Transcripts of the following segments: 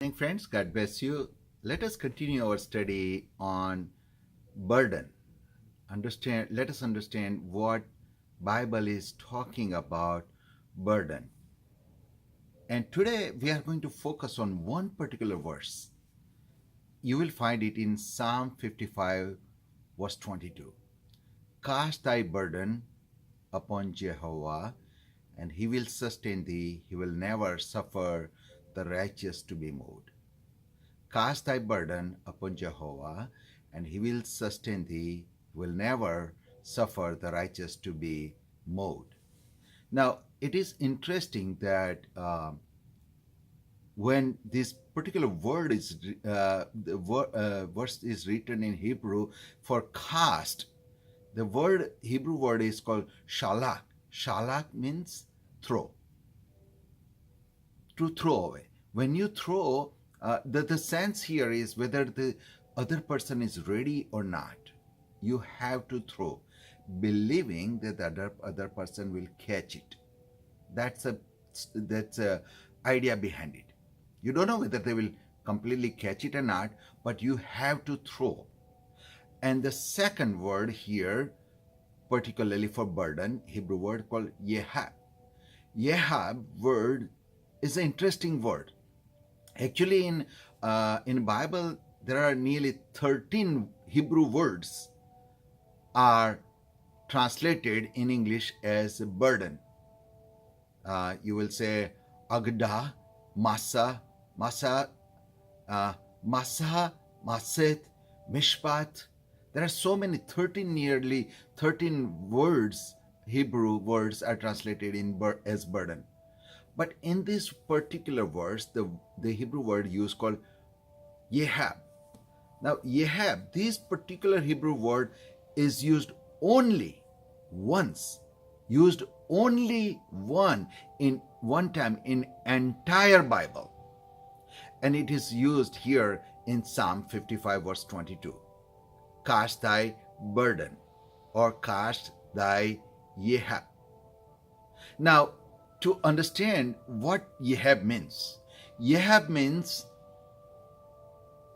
Morning, friends. God bless you. Let us continue our study on burden. Let us understand what Bible is talking about burden. And today we are going to focus on one particular verse. You will find it in Psalm 55, verse 22. Cast thy burden upon Jehovah, and he will sustain thee. He will never suffer the righteous to be moved. Cast thy burden upon Jehovah, and he will sustain thee, will never suffer the righteous to be moved. Now, it is interesting that when this particular word is, verse is written in Hebrew for cast, the Hebrew word is called shalak. Shalak means throw, to throw away. When you throw, the sense here is whether the other person is ready or not. You have to throw, believing that the other person will catch it. That's a idea behind it. You don't know whether they will completely catch it or not, but you have to throw. And the second word here, particularly for burden, Hebrew word called yehab. Yehab word is an interesting word. Actually, in Bible, there are nearly 13 Hebrew words are translated in English as burden. You will say agda, masa, masa, maset, mishpat. There are so many, nearly 13 words, Hebrew words are translated as burden. But in this particular verse, the Hebrew word used called yehab. Now, yehab, this particular Hebrew word is used only once, used only one time in entire Bible. And it is used here in Psalm 55 verse 22. Cast thy burden, or cast thy yehab. Now, to understand what yehab means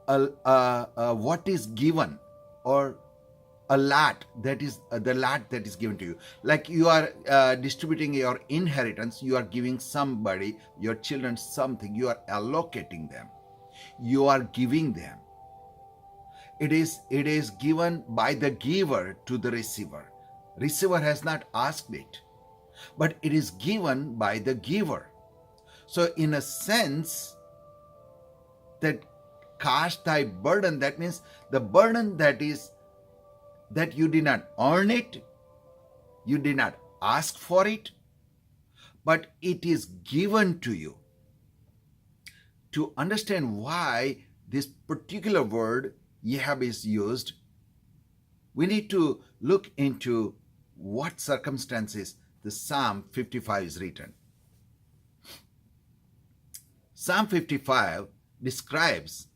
what is given, or a lot that is the lot that is given to you. Like you are distributing your inheritance, you are giving somebody, your children, something, you are allocating them, you are giving them. It is given by the giver to the receiver. Receiver has not asked it, but it is given by the giver. So in a sense, that cast thy burden, that means the burden that you did not earn it, you did not ask for it, but it is given to you. To understand why this particular word yehab is used, we need to look into what circumstances the Psalm 55 is written. Psalm 55 describes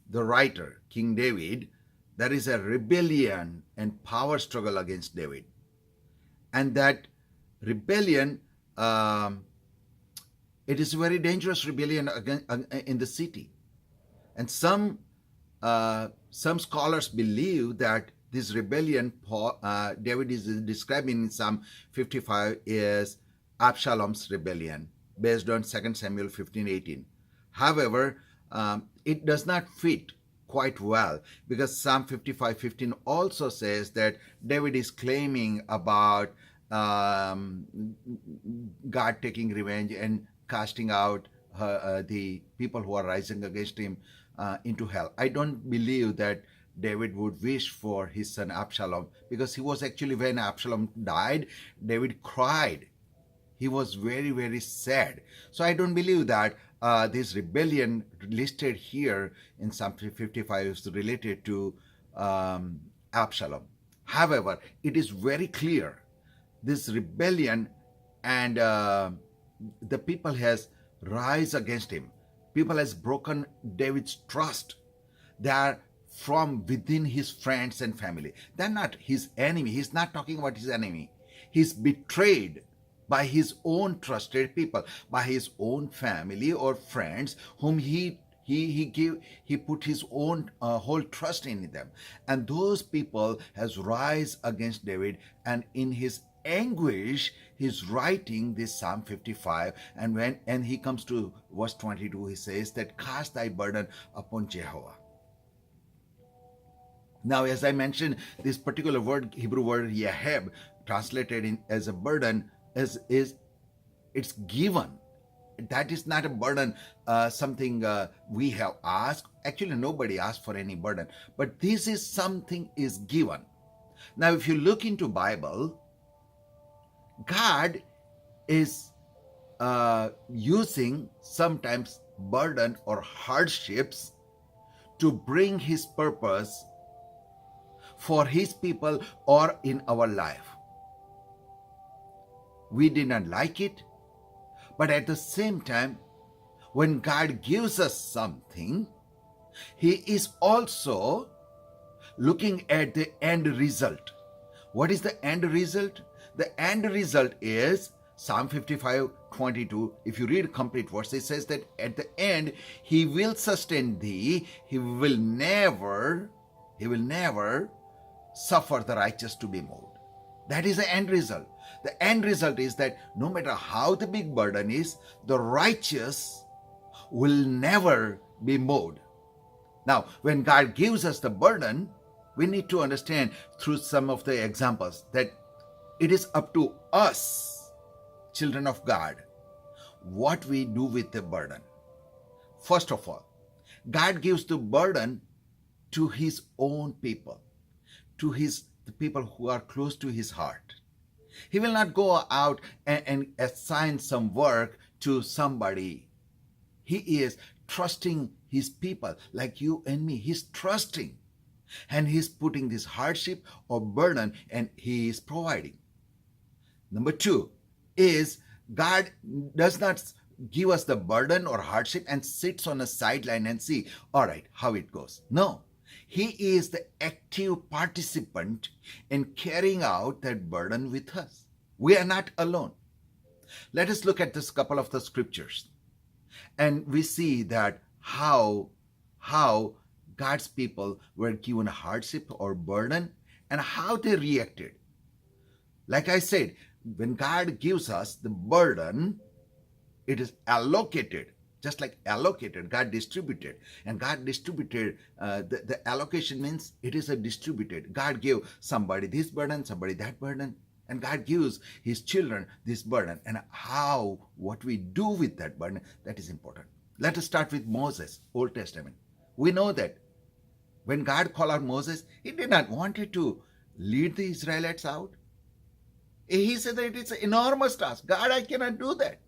the writer, King David. There is a rebellion and power struggle against David. And that rebellion, it is a very dangerous rebellion in the city. And some scholars believe that this rebellion David is describing in Psalm 55 is Absalom's rebellion, based on 2 Samuel 15:18. However, it does not fit quite well, because Psalm 55:15 also says that David is claiming about God taking revenge and casting out the people who are rising against him into hell. I don't believe that David would wish for his son Absalom, because he was actually, when Absalom died, David cried. He was very, very sad. So I don't believe that this rebellion listed here in Psalm 55 is related to Absalom. However, it is very clear this rebellion and the people has rise against him. People has broken David's trust. They are from within his friends and family. They're not his enemy. He's not talking about his enemy. He's betrayed by his own trusted people, by his own family or friends whom he He put his own whole trust in them, and those people has rise against David, and in his anguish he's writing this Psalm 55. And he comes to verse 22, he says that cast thy burden upon Jehovah. Now, as I mentioned, this particular word, Hebrew word Yaheb, translated in as a burden, is it's given. That is not a burden, something we have asked. Actually, nobody asked for any burden, but this is something is given. Now, if you look into Bible, God is using sometimes burden or hardships to bring his purpose for his people or in our life. We did not like it, but at the same time, when God gives us something, he is also looking at the end result. What is the end result? The end result is Psalm 55:22. If you read complete verse, it says that at the end, he will sustain thee. He will never suffer the righteous to be moved. That is the end result. The end result is that no matter how the big burden is, the righteous will never be moved. Now, when God gives us the burden, we need to understand through some of the examples that it is up to us, children of God, what we do with the burden. First of all, God gives the burden to his own people, to the people who are close to his heart. He will not go out and assign some work to somebody. He is trusting his people like you and me. He's trusting, and he's putting this hardship or burden, and he is providing. Number two is God does not give us the burden or hardship and sits on a sideline and see, all right, how it goes. No, he is the active participant in carrying out that burden with us. We are not alone. Let us look at this couple of the scriptures, and we see that how God's people were given a hardship or burden and how they reacted. Like I said, when God gives us the burden, it is allocated, just like allocated, God distributed. And God distributed, the allocation means it is a distributed. God gave somebody this burden, somebody that burden, and God gives his children this burden. And what we do with that burden, that is important. Let us start with Moses, Old Testament. We know that when God called out Moses, he did not want to lead the Israelites out. He said that it's an enormous task. God, I cannot do that.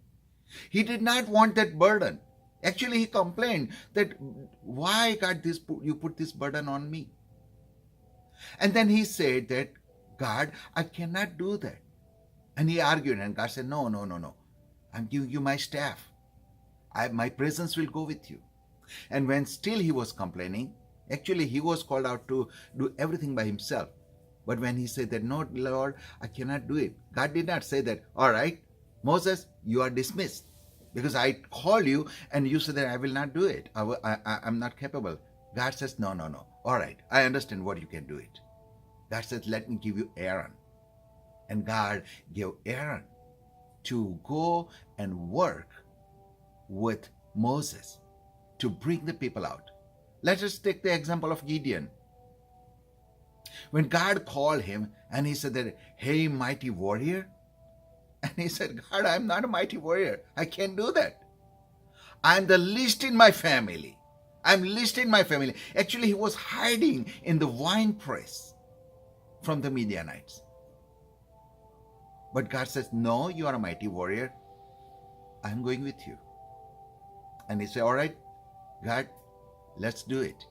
He did not want that burden. Actually, he complained that, why God, you put this burden on me? And then he said that, God, I cannot do that. And he argued, and God said, no. I'm giving you my staff. My presence will go with you. And when still he was complaining, actually he was called out to do everything by himself. But when he said that, no, Lord, I cannot do it, God did not say that, all right, Moses, you are dismissed, because I call you and you said that I will not do it. I'm not capable. God says, no. All right, I understand what you can do it. God says, let me give you Aaron. And God gave Aaron to go and work with Moses to bring the people out. Let us take the example of Gideon. When God called him and he said that, hey, mighty warrior. And he said, God, I'm not a mighty warrior. I can't do that. I'm the least in my family. Actually, he was hiding in the wine press from the Midianites. But God says, no, you are a mighty warrior. I'm going with you. And he said, all right, God, let's do it.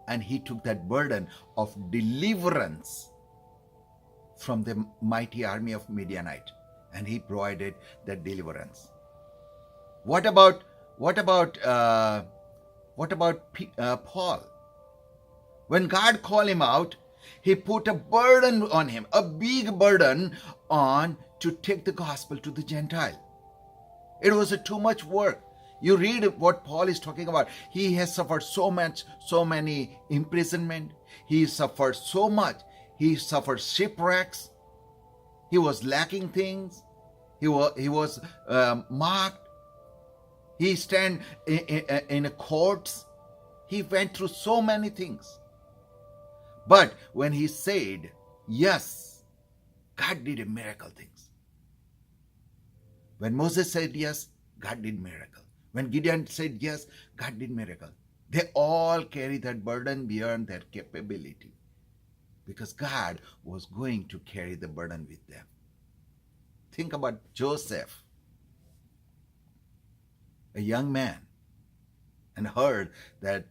And he took that burden of deliverance from the mighty army of Midianite, and he provided that deliverance. What about Paul? When God called him out, he put a burden on him, a big burden on to take the gospel to the Gentile. It was too much work. You read what Paul is talking about. He has suffered so much, so many imprisonment. He suffered so much. He suffered shipwrecks. He was lacking things. He was mocked. He stand in courts. He went through so many things. But when he said yes, God did a miracle things. When Moses said yes, God did miracle. When Gideon said yes, God did miracle. They all carry that burden beyond their capability, because God was going to carry the burden with them. Think about Joseph, a young man, and heard that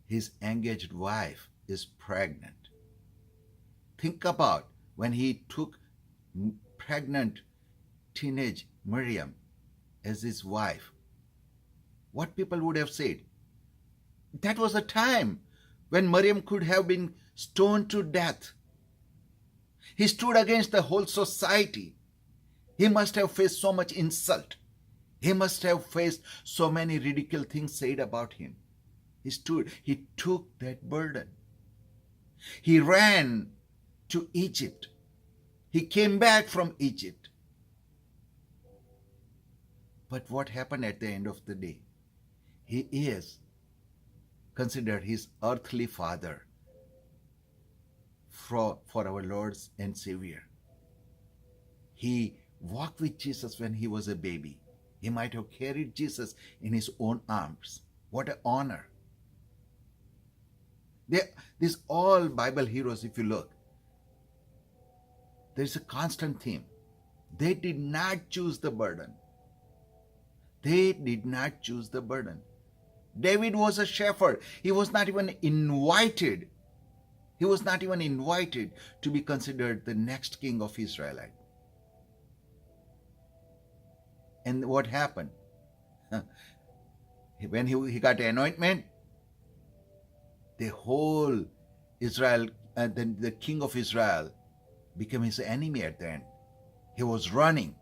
his engaged wife is pregnant. Think about when he took pregnant teenage Miriam as his wife. What people would have said. That was a time when Miriam could have been stoned to death. He stood against the whole society. He must have faced so much insult. He must have faced so many ridicule things said about him. He took that burden. He ran to Egypt. He came back from Egypt. But what happened at the end of the day? He is considered his earthly father for our Lord and Savior. He walked with Jesus when he was a baby. He might have carried Jesus in his own arms. What an honor. These all Bible heroes, if you look, there's a constant theme. They did not choose the burden. They did not choose the burden. David was a shepherd. He was not even invited. He was not even invited to be considered the next king of Israel. And what happened? When he got anointment, the whole Israel, the king of Israel became his enemy at the end. He was running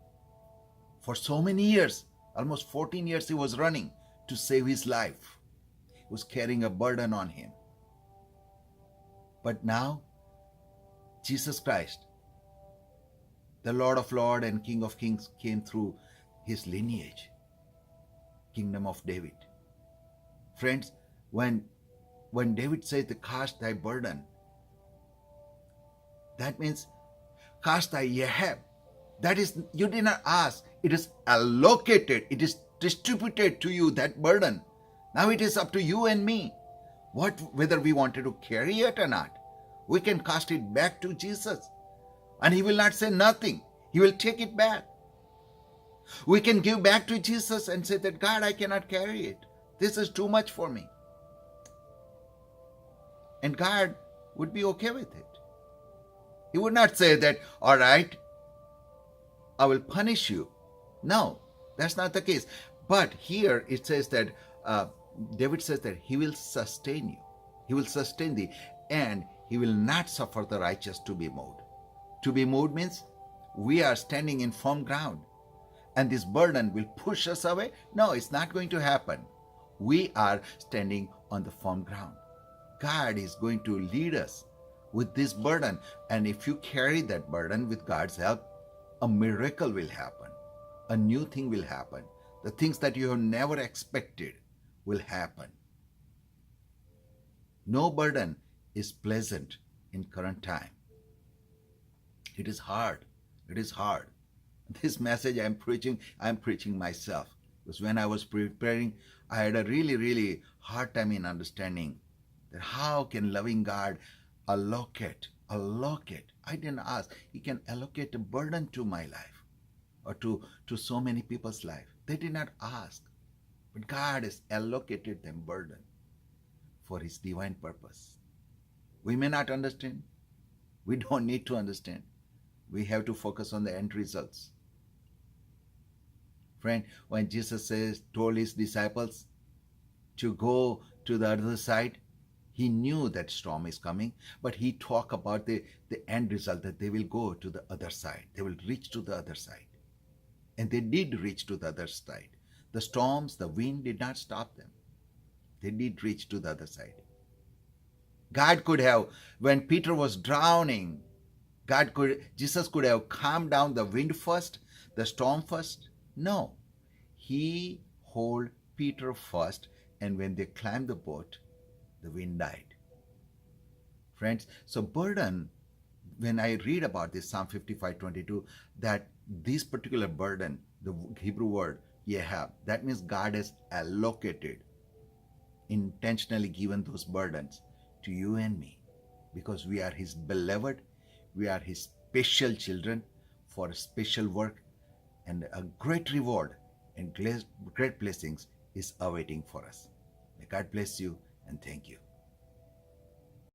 for so many years, almost 14 years he was running to save his life. He was carrying a burden on him. But now, Jesus Christ, the Lord of Lords and King of Kings, came through his lineage, kingdom of David. Friends, when David says, cast thy burden, that means cast thy Yahab. That is, you did not ask. It is allocated. It is distributed to you, that burden. Now it is up to you and me, whether we wanted to carry it or not. We can cast it back to Jesus, and he will not say nothing. He will take it back. We can give back to Jesus and say that, God, I cannot carry it. This is too much for me. And God would be okay with it. He would not say that, all right, I will punish you. No, that's not the case. But here it says that, David says that he will sustain you. He will sustain thee, and he will not suffer the righteous to be moved. To be moved means we are standing in firm ground, and this burden will push us away. No, it's not going to happen. We are standing on the firm ground. God is going to lead us with this burden, and if you carry that burden with God's help, a miracle will happen. A new thing will happen. The things that you have never expected will happen. No burden is pleasant in current time. It is hard. It is hard. This message I'm preaching myself. Because when I was preparing, I had a really, really hard time in understanding that how can loving God allocate. I didn't ask. He can allocate a burden to my life or to so many people's life. They did not ask. But God has allocated them burden for his divine purpose. We may not understand. We don't need to understand. We have to focus on the end results. Friend, when Jesus told his disciples to go to the other side, he knew that storm is coming, but he talked about the end result, that they will go to the other side. They will reach to the other side. And they did reach to the other side. The storms, the wind did not stop them. They did reach to the other side. God could have, when Peter was drowning, Jesus could have calmed down the wind first, the storm first. No, he held Peter first, and when they climbed the boat, the wind died. Friends, so burden, when I read about this Psalm 55:22, that this particular burden, the Hebrew word Yehab, that means God has allocated, intentionally given those burdens to you and me because we are His beloved, we are His special children for special work, and a great reward and great blessings is awaiting for us. May God bless you and thank you.